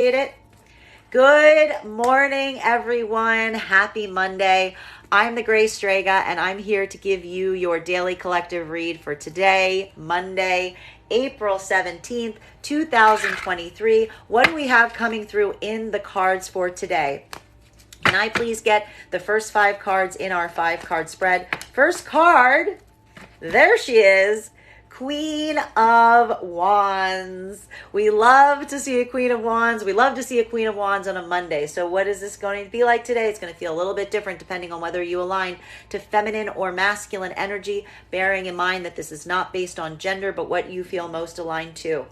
It. Good morning, everyone. Happy Monday. I'm the Gray Strega, and I'm here to give you your daily collective read for today, Monday, April 17th, 2023. What do we have coming through in the cards for today? Can I please get the first 5 cards in our 5-card spread? First card, there she is. Queen of Wands. We love to see a Queen of Wands. We love to see a Queen of Wands on a Monday. So what is this going to be like today? It's going to feel a little bit different depending on whether you align to feminine or masculine energy, bearing in mind that this is not based on gender, but what you feel most aligned to.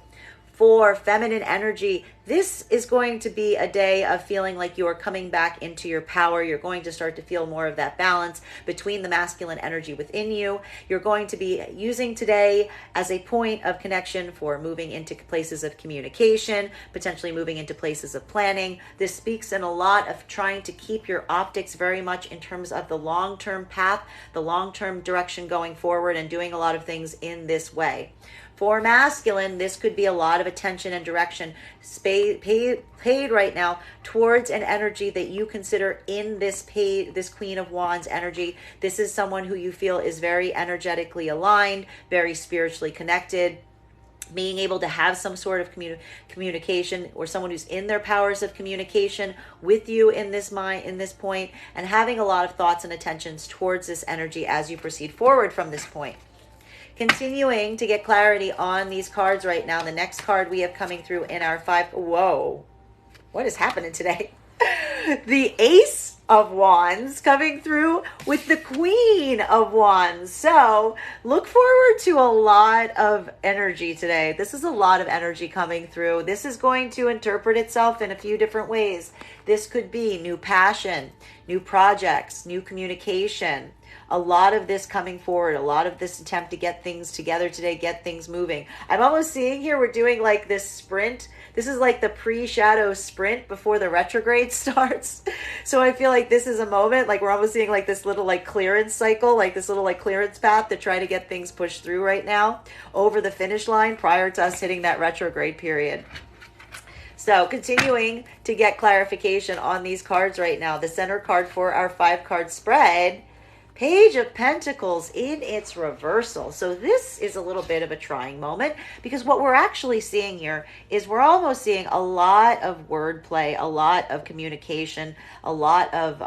For feminine energy, this is going to be a day of feeling like you are coming back into your power. You're going to start to feel more of that balance between the masculine energy within you. You're going to be using today as a point of connection for moving into places of communication, potentially moving into places of planning. This speaks in a lot of trying to keep your optics very much in terms of the long-term path, the long-term direction going forward, and doing a lot of things in this way. For masculine, this could be a lot of attention and direction paid right now towards an energy that you consider in this Queen of Wands energy. This is someone who you feel is very energetically aligned, very spiritually connected, being able to have some sort of communication, or someone who's in their powers of communication with you in this point, and having a lot of thoughts and attentions towards this energy as you proceed forward from this point. Continuing to get clarity on these cards right now. The next card we have coming through in our 5. Whoa, what is happening today? The Ace of Wands coming through with the Queen of Wands. So look forward to a lot of energy today. This is a lot of energy coming through. This is going to interpret itself in a few different ways. This could be new passion, new projects, new communication. A lot of this coming forward, a lot of this attempt to get things together today, get things moving. I'm almost seeing here we're doing like this sprint. This is like the pre-shadow sprint before the retrograde starts. So I feel like this is a moment, like we're almost seeing like this little like clearance cycle, like this little like clearance path to try to get things pushed through right now over the finish line prior to us hitting that retrograde period. So continuing to get clarification on these cards right now. The center card for our 5-card spread, Page of Pentacles in its reversal. So this is a little bit of a trying moment, because what we're actually seeing here is we're almost seeing a lot of wordplay, a lot of communication, a lot of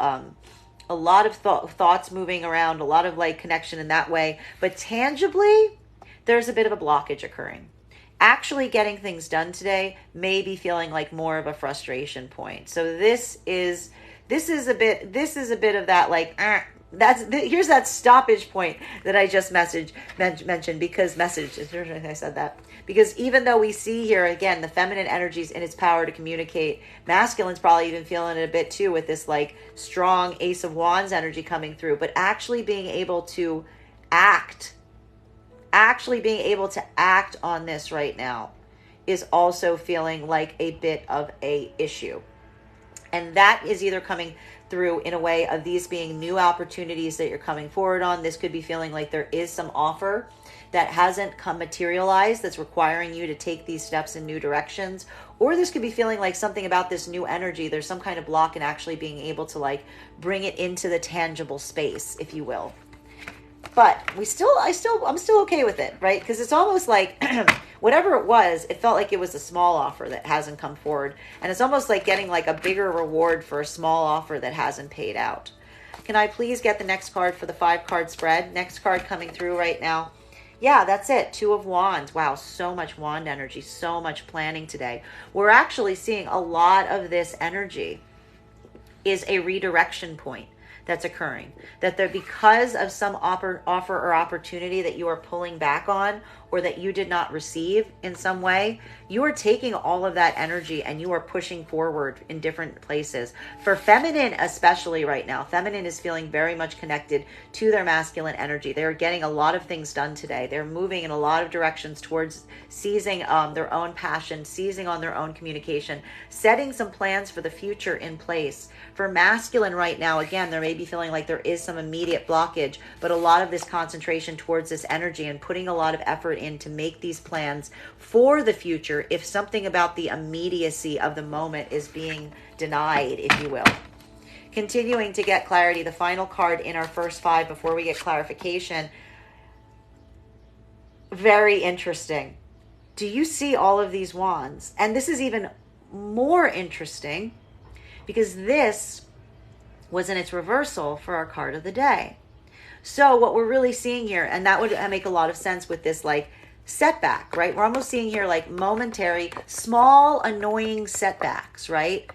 thoughts moving around, a lot of like connection in that way. But tangibly, there's a bit of a blockage occurring. Actually getting things done today may be feeling like more of a frustration point. So this is a bit of that like here's that stoppage point that I just mentioned, because I said that, because even though we see here again the feminine energies in its power to communicate, masculine's probably even feeling it a bit too with this like strong Ace of Wands energy coming through, but actually being able to act on this right now is also feeling like a bit of a issue. And that is either coming through in a way of these being new opportunities that you're coming forward on. This could be feeling like there is some offer that hasn't materialized that's requiring you to take these steps in new directions. Or this could be feeling like something about this new energy, there's some kind of block in actually being able to like bring it into the tangible space, if you will. But I'm still okay with it, right? Because it's almost like whatever it was, it felt like it was a small offer that hasn't come forward. And it's almost like getting like a bigger reward for a small offer that hasn't paid out. Can I please get the next card for the 5-card spread? Next card coming through right now. Yeah, that's it. 2 of Wands. Wow, so much wand energy, so much planning today. We're actually seeing a lot of this energy is a redirection point that's occurring, that there, because of some offer or opportunity that you are pulling back on, or that you did not receive in some way, you are taking all of that energy and you are pushing forward in different places. For feminine, especially right now, feminine is feeling very much connected to their masculine energy. They're getting a lot of things done today. They're moving in a lot of directions towards seizing their own passion, seizing on their own communication, setting some plans for the future in place. For masculine right now, again, there may may be feeling like there is some immediate blockage, but a lot of this concentration towards this energy and putting a lot of effort in to make these plans for the future if something about the immediacy of the moment is being denied, if you will. Continuing to get clarity, the final card in our first 5 before we get clarification. Very interesting. Do you see all of these wands? And this is even more interesting because this was in its reversal for our card of the day. So what we're really seeing here, and that would make a lot of sense with this like setback, right? We're almost seeing here like momentary, small, annoying setbacks, right?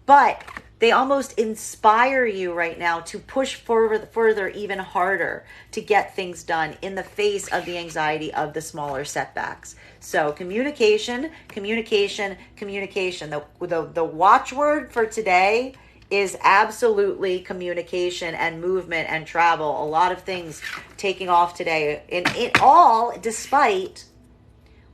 But they almost inspire you right now to push further, even harder to get things done in the face of the anxiety of the smaller setbacks. So communication, communication, communication. The watchword for today is absolutely communication and movement and travel. A lot of things taking off today. And it all despite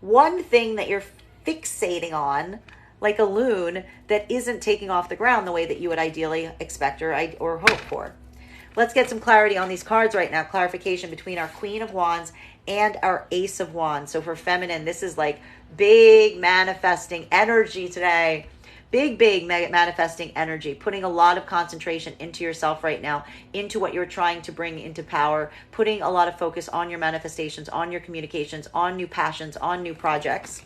one thing that you're fixating on, like a loon, that isn't taking off the ground the way that you would ideally expect or hope for. Let's get some clarity on these cards right now. Clarification between our Queen of Wands and our Ace of Wands. So for feminine, this is like big manifesting energy today. Big manifesting energy, putting a lot of concentration into yourself right now, into what you're trying to bring into power, putting a lot of focus on your manifestations, on your communications, on new passions, on new projects.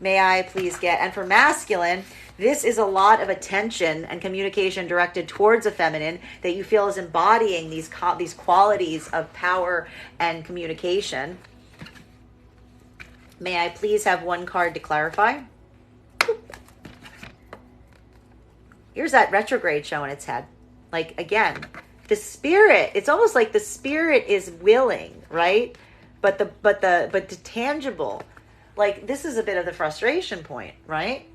May I please get, and for masculine, this is a lot of attention and communication directed towards a feminine that you feel is embodying these qualities of power and communication. May I please have one card to clarify? Here's that retrograde showing its head. Like, again, the spirit, it's almost like the spirit is willing, right? But the tangible, like this is a bit of the frustration point, right?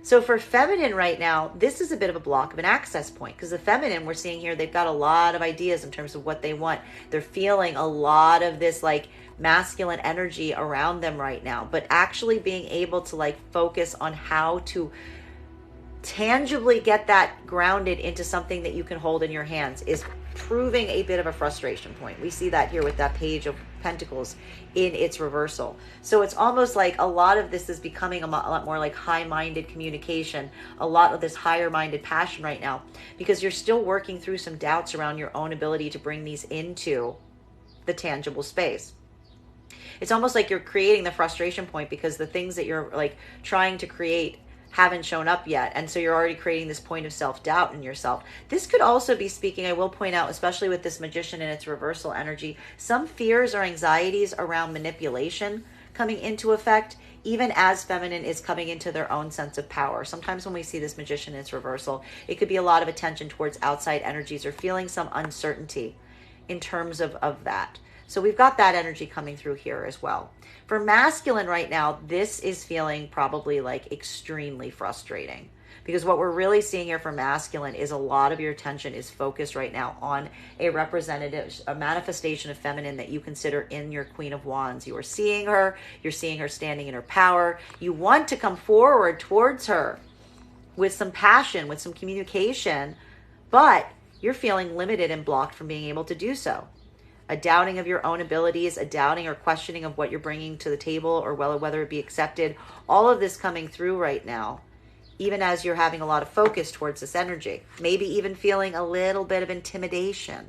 So for feminine right now, this is a bit of a block of an access point because the feminine we're seeing here, they've got a lot of ideas in terms of what they want. They're feeling a lot of this like masculine energy around them right now, but actually being able to like focus on how to tangibly get that grounded into something that you can hold in your hands is proving a bit of a frustration point. We see that here with that Page of Pentacles in its reversal. So it's almost like a lot of this is becoming a lot more like high-minded communication, a lot of this higher-minded passion right now, because you're still working through some doubts around your own ability to bring these into the tangible space. It's almost like you're creating the frustration point because the things that you're like trying to create haven't shown up yet. And so you're already creating this point of self-doubt in yourself. This could also be speaking, I will point out, especially with this Magician and its reversal energy, some fears or anxieties around manipulation coming into effect, even as feminine is coming into their own sense of power. Sometimes when we see this Magician and its reversal, it could be a lot of attention towards outside energies or feeling some uncertainty in terms of that. So we've got that energy coming through here as well. For masculine right now, this is feeling probably like extremely frustrating because what we're really seeing here for masculine is a lot of your attention is focused right now on a manifestation of feminine that you consider in your Queen of Wands. You are seeing her, you're seeing her standing in her power. You want to come forward towards her with some passion, with some communication, but you're feeling limited and blocked from being able to do so. A doubting of your own abilities, a doubting or questioning of what you're bringing to the table or whether it be accepted. All of this coming through right now, even as you're having a lot of focus towards this energy. Maybe even feeling a little bit of intimidation.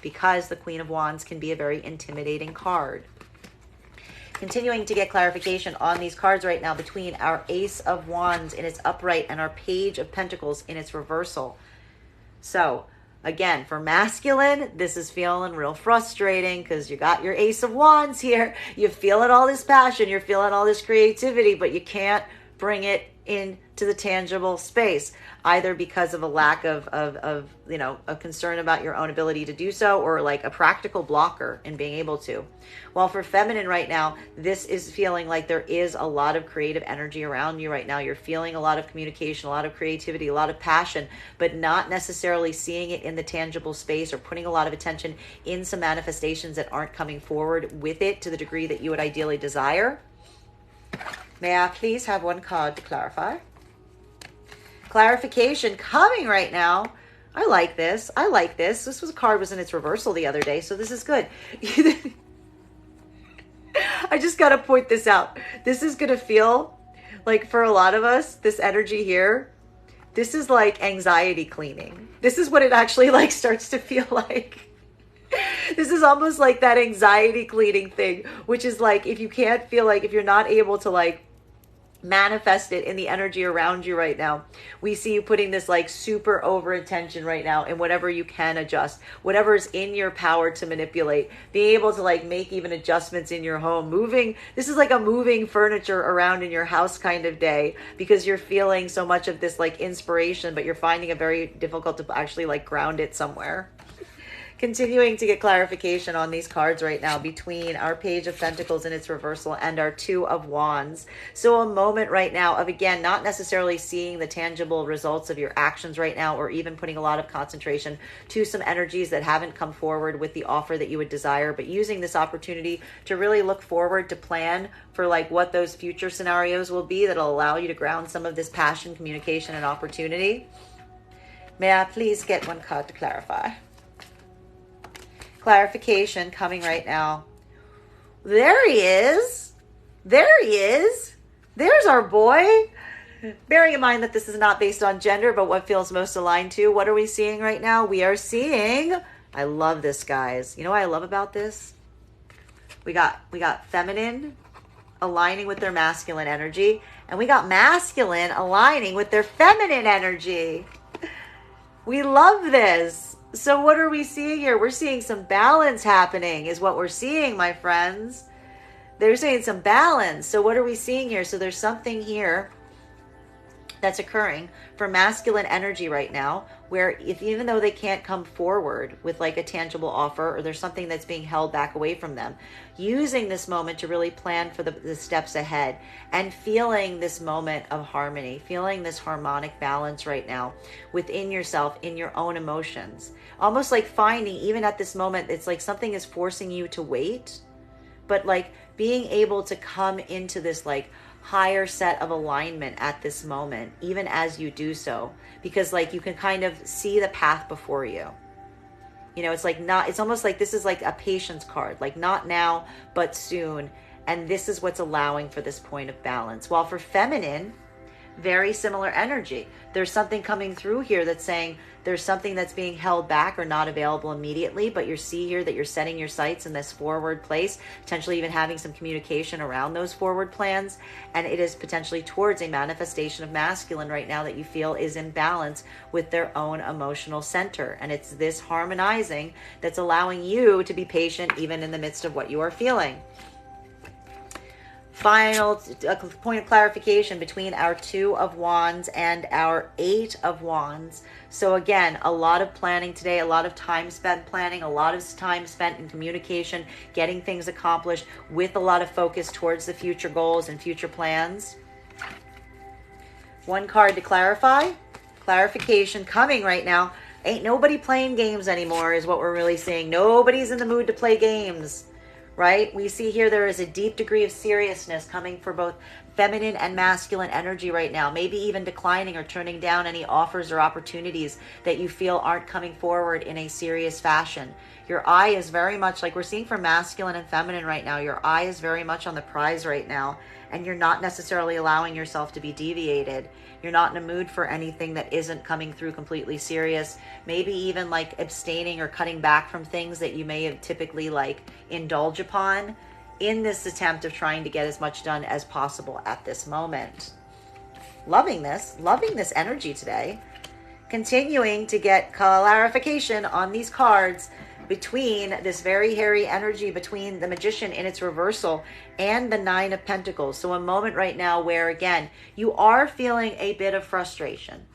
Because the Queen of Wands can be a very intimidating card. Continuing to get clarification on these cards right now between our Ace of Wands in its upright and our Page of Pentacles in its reversal. So, again, for masculine, this is feeling real frustrating because you got your Ace of Wands here. You're feeling all this passion. You're feeling all this creativity, but you can't bring it into the tangible space, either because of a lack of a concern about your own ability to do so or like a practical blocker in being able to. While for feminine right now, this is feeling like there is a lot of creative energy around you right now. You're feeling a lot of communication, a lot of creativity, a lot of passion, but not necessarily seeing it in the tangible space or putting a lot of attention in some manifestations that aren't coming forward with it to the degree that you would ideally desire. May I please have one card to clarify? Clarification coming right now. I like this. I like this. This was a card was in its reversal the other day, so this is good. I just got to point this out. This is going to feel like for a lot of us, this energy here, this is like anxiety cleaning. This is what it actually like starts to feel like. This is almost like that anxiety cleaning thing, which is like if you can't feel like if you're not able to like manifest it in the energy around you right now, we see you putting this like super over attention right now in whatever you can adjust, whatever is in your power to manipulate, being able to like make even adjustments in your home, moving. This is like a moving furniture around in your house kind of day, because you're feeling so much of this like inspiration, but you're finding it very difficult to actually like ground it somewhere. Continuing to get clarification on these cards right now between our Page of Pentacles in its reversal and our Two of Wands. So a moment right now of, again, not necessarily seeing the tangible results of your actions right now, or even putting a lot of concentration to some energies that haven't come forward with the offer that you would desire, but using this opportunity to really look forward, to plan for like what those future scenarios will be that'll allow you to ground some of this passion, communication, and opportunity. May I please get one card to clarify? Clarification coming right now. There he is. There he is. There's our boy. Bearing in mind that this is not based on gender, but what feels most aligned to. What are we seeing right now? We are seeing, I love this, guys. You know what I love about this? We got feminine aligning with their masculine energy, and we got masculine aligning with their feminine energy. We love this. So what are we seeing here? We're seeing some balance happening is what we're seeing, my friends. They're saying some balance. So what are we seeing here? So there's something here that's occurring for masculine energy right now, where even though they can't come forward with like a tangible offer, or there's something that's being held back away from them, using this moment to really plan for the steps ahead and feeling this moment of harmony, feeling this harmonic balance right now within yourself, in your own emotions. Almost like finding, even at this moment, it's like something is forcing you to wait, but like being able to come into this like higher set of alignment at this moment, even as you do so, because like you can kind of see the path before you. You know, it's like not, it's almost like this is like a patience card, like not now, but soon. And this is what's allowing for this point of balance. While for feminine, very similar energy. There's something coming through here that's saying there's something that's being held back or not available immediately, but you see here that you're setting your sights in this forward place, potentially even having some communication around those forward plans. And it is potentially towards a manifestation of masculine right now that you feel is in balance with their own emotional center. And it's this harmonizing that's allowing you to be patient even in the midst of what you are feeling. Final point of clarification between our Two of Wands and our Eight of Wands. So again, a lot of planning today, a lot of time spent planning, a lot of time spent in communication, getting things accomplished with a lot of focus towards the future goals and future plans. One card to clarify. Clarification coming right now. Ain't nobody playing games anymore is what we're really seeing. Nobody's in the mood to play games. Right? We see here there is a deep degree of seriousness coming for both feminine and masculine energy right now, maybe even declining or turning down any offers or opportunities that you feel aren't coming forward in a serious fashion. Your eye is very much like we're seeing for masculine and feminine right now. Your eye is very much on the prize right now, and you're not necessarily allowing yourself to be deviated. You're not in a mood for anything that isn't coming through completely serious. Maybe even like abstaining or cutting back from things that you may have typically like indulge upon in this attempt of trying to get as much done as possible at this moment. Loving this energy today. Continuing to get clarification on these cards between this very hairy energy between the Magician in its reversal and the Nine of Pentacles. So a moment right now where, again, you are feeling a bit of frustration,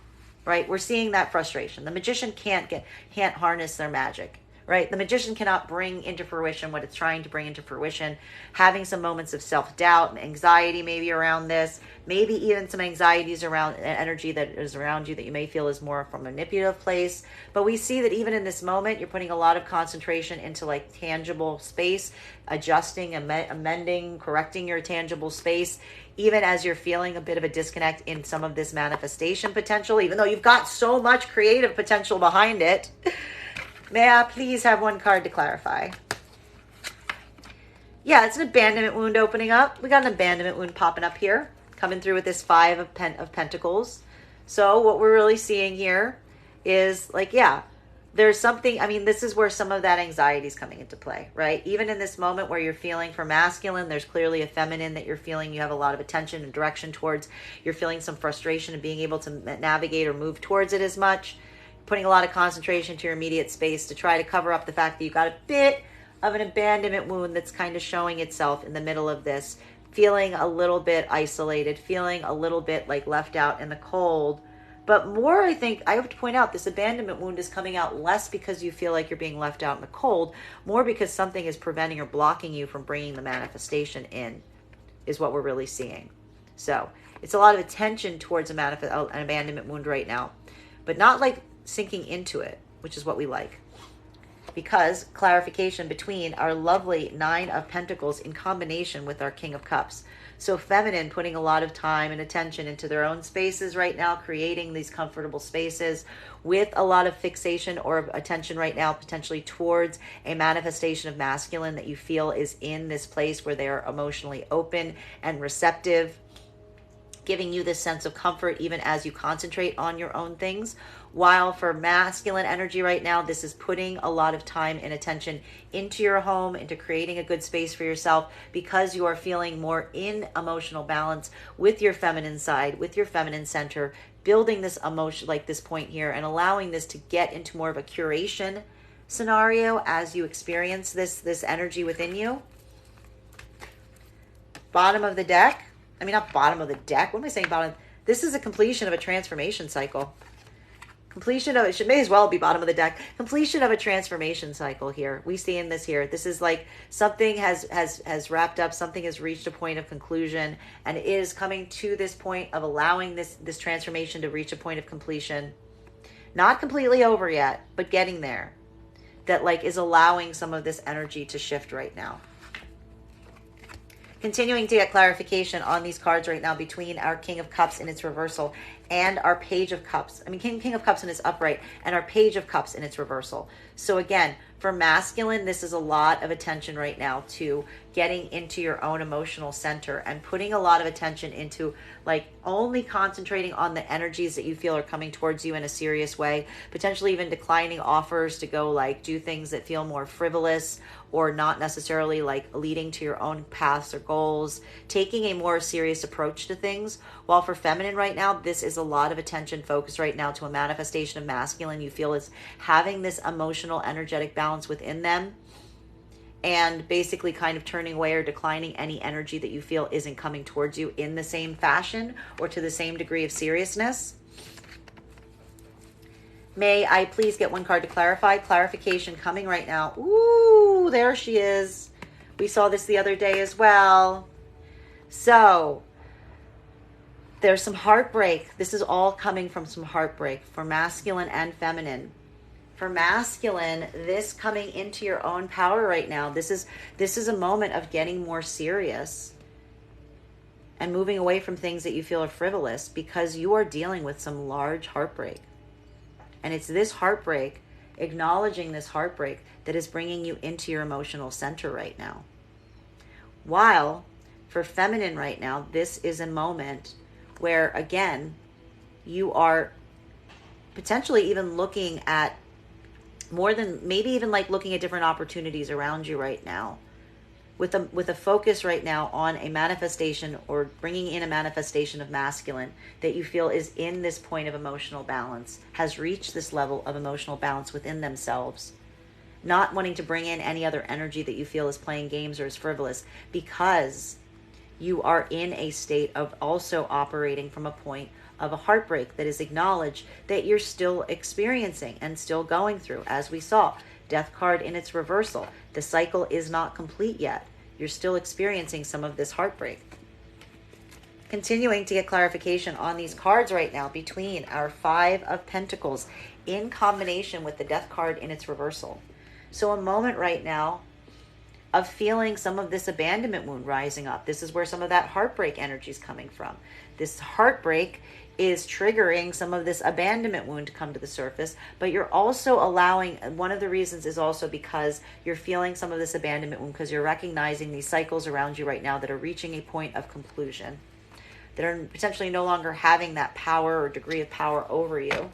right? We're seeing that frustration. The Magician can't harness their magic, right? The magician cannot bring into fruition what it's trying to bring into fruition. Having some moments of self-doubt, anxiety maybe around this, maybe even some anxieties around energy that is around you that you may feel is more from a manipulative place. But we see that even in this moment, you're putting a lot of concentration into like tangible space, adjusting, amending, correcting your tangible space, even as you're feeling a bit of a disconnect in some of this manifestation potential, even though you've got so much creative potential behind it. May I please have one card to clarify? Yeah, it's an abandonment wound opening up. We got an abandonment wound popping up here, coming through with this Five of Pentacles. So what we're really seeing here is like, yeah, there's something, I mean, this is where some of that anxiety is coming into play, right? Even in this moment where you're feeling for masculine, there's clearly a feminine that you're feeling you have a lot of attention and direction towards. You're feeling some frustration and being able to navigate or move towards it as much. Putting a lot of concentration to your immediate space to try to cover up the fact that you've got a bit of an abandonment wound that's kind of showing itself in the middle of this. Feeling a little bit isolated, feeling a little bit like left out in the cold. But more, I think, I have to point out, this abandonment wound is coming out less because you feel like you're being left out in the cold, more because something is preventing or blocking you from bringing the manifestation in, is what we're really seeing. So it's a lot of attention towards an abandonment wound right now, but not like sinking into it, which is what we like. Because clarification between our lovely Nine of Pentacles in combination with our King of Cups. So feminine putting a lot of time and attention into their own spaces right now, creating these comfortable spaces with a lot of fixation or attention right now, potentially towards a manifestation of masculine that you feel is in this place where they're emotionally open and receptive, giving you this sense of comfort even as you concentrate on your own things. While for masculine energy right now, this is putting a lot of time and attention into your home, into creating a good space for yourself, because you are feeling more in emotional balance with your feminine side, with your feminine center, building this emotion like this point here and allowing this to get into more of a curation scenario as you experience this energy within you. Bottom of the deck. I mean, not bottom of the deck. What am I saying? Bottom. This is a completion of a transformation cycle. Completion of, it should may as well be bottom of the deck. Completion of a transformation cycle here. We see in this here. This is like something has wrapped up. Something has reached a point of conclusion and is coming to this point of allowing this transformation to reach a point of completion. Not completely over yet, but getting there. That like is allowing some of this energy to shift right now. Continuing to get clarification on these cards right now between our King of Cups in its reversal and our Page of Cups. I mean, King of Cups in its upright and our Page of Cups in its reversal. So again, for masculine, this is a lot of attention right now to getting into your own emotional center and putting a lot of attention into like only concentrating on the energies that you feel are coming towards you in a serious way, potentially even declining offers to go like do things that feel more frivolous or not necessarily like leading to your own paths or goals, taking a more serious approach to things. While for feminine right now, this is a lot of attention focused right now to a manifestation of masculine you feel is having this emotional, energetic balance within them, and basically kind of turning away or declining any energy that you feel isn't coming towards you in the same fashion or to the same degree of seriousness. May I please get one card to clarify? Clarification coming right now. Ooh, there she is. We saw this the other day as well. So there's some heartbreak. This is all coming from some heartbreak for masculine and feminine. For masculine, this coming into your own power right now. This is a moment of getting more serious and moving away from things that you feel are frivolous, because you are dealing with some large heartbreak. And it's this heartbreak, acknowledging this heartbreak, that is bringing you into your emotional center right now. While for feminine right now, this is a moment where, again, you are potentially even looking at more than, maybe even like looking at different opportunities around you right now, with a focus right now on a manifestation or bringing in a manifestation of masculine that you feel is in this point of emotional balance, has reached this level of emotional balance within themselves, not wanting to bring in any other energy that you feel is playing games or is frivolous, because you are in a state of also operating from a point of a heartbreak that is acknowledged that you're still experiencing and still going through, as we saw. Death card in its reversal. The cycle is not complete yet. You're still experiencing some of this heartbreak. Continuing to get clarification on these cards right now between our Five of Pentacles in combination with the Death card in its reversal. So a moment right now of feeling some of this abandonment wound rising up. This is where some of that heartbreak energy is coming from. This heartbreak is triggering some of this abandonment wound to come to the surface, but you're also allowing, one of the reasons is also because you're feeling some of this abandonment wound because you're recognizing these cycles around you right now that are reaching a point of conclusion, that are potentially no longer having that power or degree of power over you.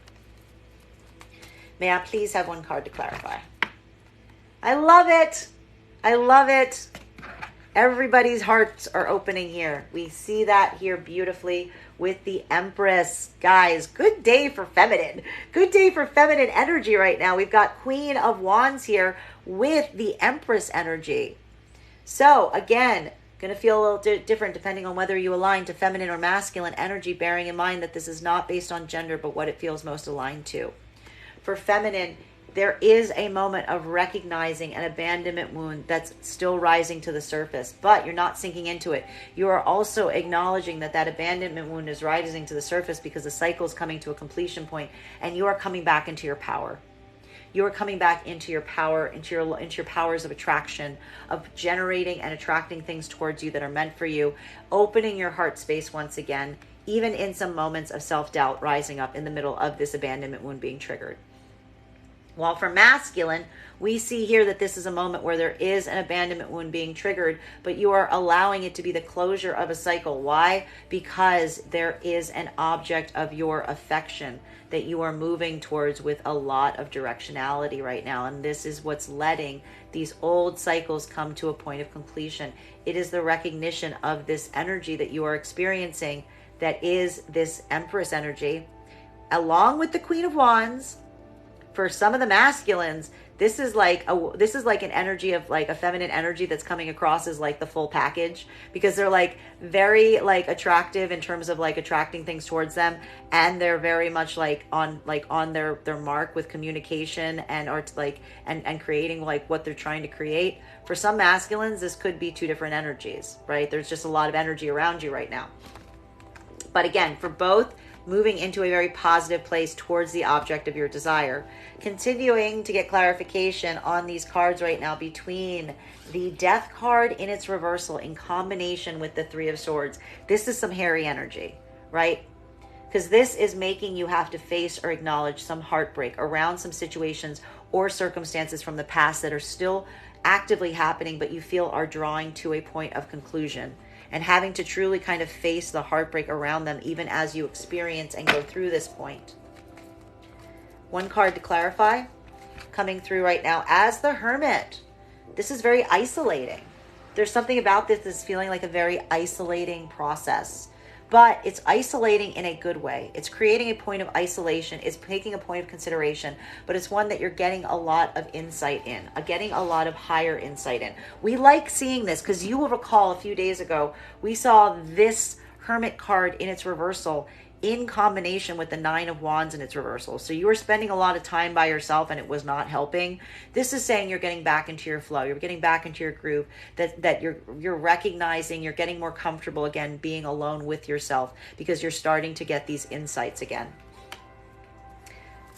May I please have one card to clarify? I love it. I love it. Everybody's hearts are opening here. We see that here beautifully with the Empress. Guys, good day for feminine. Good day for feminine energy right now. We've got Queen of Wands here with the Empress energy. So again, going to feel a little different depending on whether you align to feminine or masculine energy, bearing in mind that this is not based on gender, but what it feels most aligned to. For feminine, there is a moment of recognizing an abandonment wound that's still rising to the surface, but you're not sinking into it. You are also acknowledging that that abandonment wound is rising to the surface because the cycle is coming to a completion point, and you are coming back into your power. You are coming back into your power, into your powers of attraction, of generating and attracting things towards you that are meant for you, opening your heart space once again, even in some moments of self-doubt rising up in the middle of this abandonment wound being triggered. While for masculine, we see here that this is a moment where there is an abandonment wound being triggered, but you are allowing it to be the closure of a cycle. Why? Because there is an object of your affection that you are moving towards with a lot of directionality right now. And this is what's letting these old cycles come to a point of completion. It is the recognition of this energy that you are experiencing that is this Empress energy, along with the Queen of Wands. For some of the masculines, this is like an energy of like a feminine energy that's coming across as like the full package, because they're like very like attractive in terms of like attracting things towards them, and they're very much like on their mark with communication and art, like and creating like what they're trying to create. For some masculines, this could be two different energies, right? There's just a lot of energy around you right now. But again, for both, moving into a very positive place towards the object of your desire. Continuing to get clarification on these cards right now between the Death card in its reversal in combination with the Three of Swords. This is some hairy energy, right? Because this is making you have to face or acknowledge some heartbreak around some situations or circumstances from the past that are still actively happening, but you feel are drawing to a point of conclusion, and having to truly kind of face the heartbreak around them even as you experience and go through this point. One card to clarify coming through right now as the Hermit. This is very isolating. There's something about this that's feeling like a very isolating process, but it's isolating in a good way. It's creating a point of isolation. It's taking a point of consideration, but it's one that you're getting a lot of insight in, getting a lot of higher insight in. We like seeing this because you will recall a few days ago, we saw this Hermit card in its reversal in combination with the Nine of Wands in its reversal. So you were spending a lot of time by yourself and it was not helping. This is saying you're getting back into your flow. You're getting back into your groove, that you're recognizing, you're getting more comfortable again being alone with yourself because you're starting to get these insights again.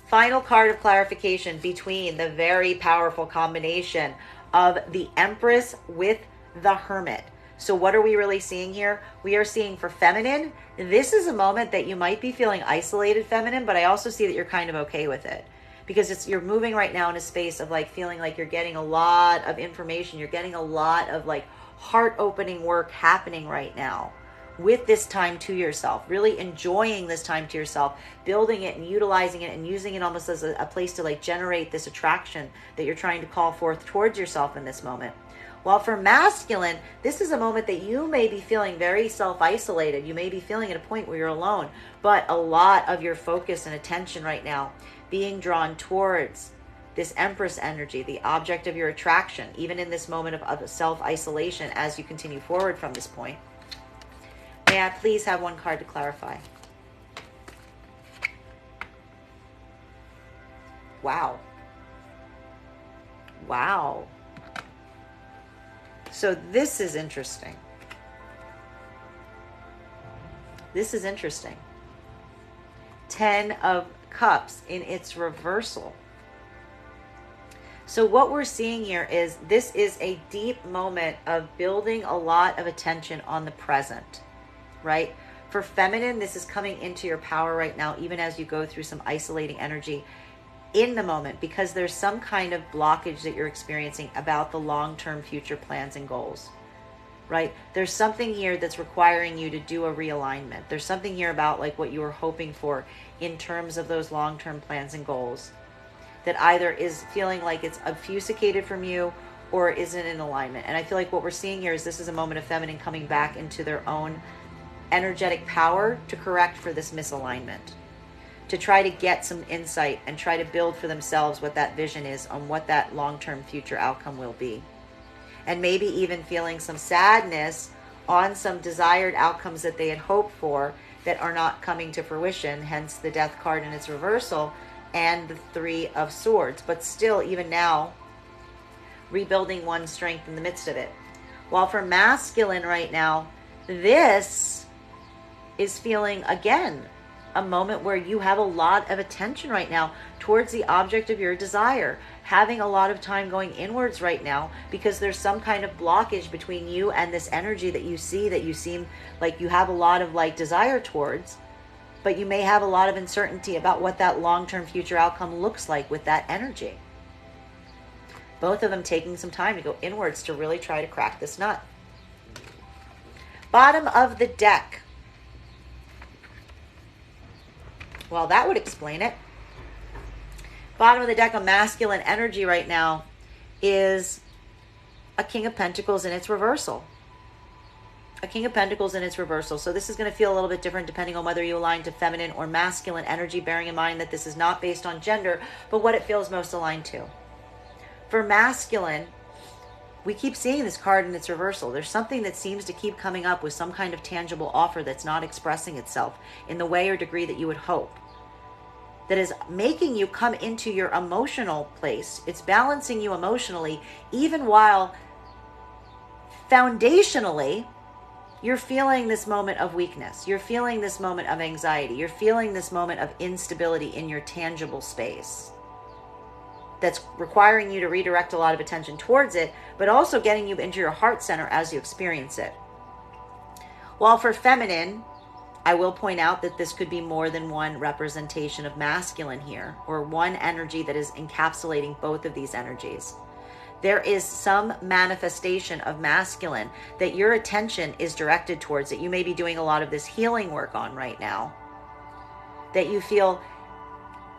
Final card of clarification between the very powerful combination of the Empress with the Hermit. So what are we really seeing here? We are seeing for feminine, this is a moment that you might be feeling isolated, feminine, but I also see that you're kind of okay with it because you're moving right now in a space of like feeling like you're getting a lot of information. You're getting a lot of like heart opening work happening right now with this time to yourself, really enjoying this time to yourself, building it and utilizing it and using it almost as a place to like generate this attraction that you're trying to call forth towards yourself in this moment. While for masculine, this is a moment that you may be feeling very self-isolated. You may be feeling at a point where you're alone, but a lot of your focus and attention right now being drawn towards this Empress energy, the object of your attraction, even in this moment of self-isolation as you continue forward from this point. May I please have one card to clarify? Wow. Wow. So this is interesting. This is interesting. 10 of Cups in its reversal. So what we're seeing here is this is a deep moment of building a lot of attention on the present, right? For feminine, this is coming into your power right now, even as you go through some isolating energy in the moment, because there's some kind of blockage that you're experiencing about the long-term future plans and goals, right? There's something here that's requiring you to do a realignment. There's something here about like what you were hoping for in terms of those long-term plans and goals that either is feeling like it's obfuscated from you or isn't in alignment. And I feel like what we're seeing here is this is a moment of feminine coming back into their own energetic power to correct for this misalignment, to try to get some insight and try to build for themselves what that vision is on what that long-term future outcome will be. And maybe even feeling some sadness on some desired outcomes that they had hoped for that are not coming to fruition, hence the Death card in its reversal and the 3 of Swords. But still, even now, rebuilding one's strength in the midst of it. While for masculine right now, this is feeling, again, a moment where you have a lot of attention right now towards the object of your desire, having a lot of time going inwards right now because there's some kind of blockage between you and this energy that you see, that you seem like you have a lot of like desire towards, but you may have a lot of uncertainty about what that long-term future outcome looks like with that energy. Both of them taking some time to go inwards to really try to crack this nut. Bottom of the deck. Well, that would explain it. Bottom of the deck of masculine energy right now is a King of Pentacles in its reversal. A King of Pentacles in its reversal. So this is going to feel a little bit different depending on whether you align to feminine or masculine energy, bearing in mind that this is not based on gender, but what it feels most aligned to. For masculine, we keep seeing this card in its reversal. There's something that seems to keep coming up with some kind of tangible offer that's not expressing itself in the way or degree that you would hope, that is making you come into your emotional place. It's balancing you emotionally, even while foundationally, you're feeling this moment of weakness. You're feeling this moment of anxiety. You're feeling this moment of instability in your tangible space. That's requiring you to redirect a lot of attention towards it, but also getting you into your heart center as you experience it. While for feminine, I will point out that this could be more than one representation of masculine here, or one energy that is encapsulating both of these energies. There is some manifestation of masculine that your attention is directed towards, that you may be doing a lot of this healing work on right now, that you feel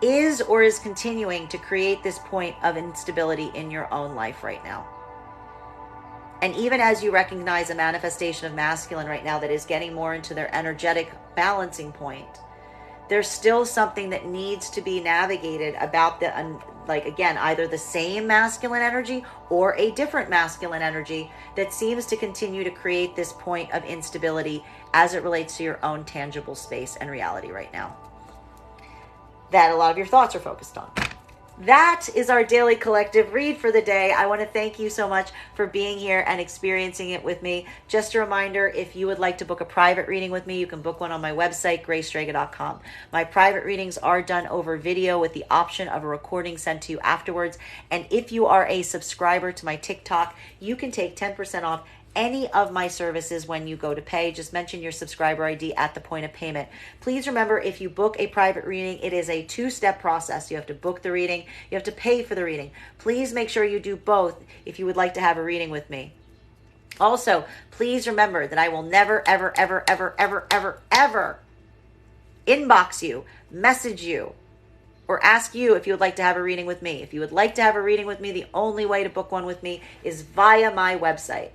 is or is continuing to create this point of instability in your own life right now. And even as you recognize a manifestation of masculine right now that is getting more into their energetic balancing point, there's still something that needs to be navigated about the, like again, either the same masculine energy or a different masculine energy that seems to continue to create this point of instability as it relates to your own tangible space and reality right now, that a lot of your thoughts are focused on. That is our daily collective read for the day. I want to thank you so much for being here and experiencing it with me. Just a reminder, if you would like to book a private reading with me, you can book one on my website, graystrega.com. My private readings are done over video with the option of a recording sent to you afterwards. And if you are a subscriber to my TikTok, you can take 10% off any of my services when you go to pay. Just mention your subscriber ID at the point of payment. Please remember, if you book a private reading, it is a 2-step process. You have to book the reading, you have to pay for the reading. Please make sure you do both if you would like to have a reading with me. Also, please remember that I will never, ever, ever, ever, ever, ever, ever inbox you, message you, or ask you if you would like to have a reading with me. If you would like to have a reading with me, the only way to book one with me is via my website.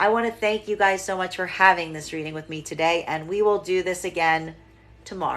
I want to thank you guys so much for having this reading with me today, and we will do this again tomorrow.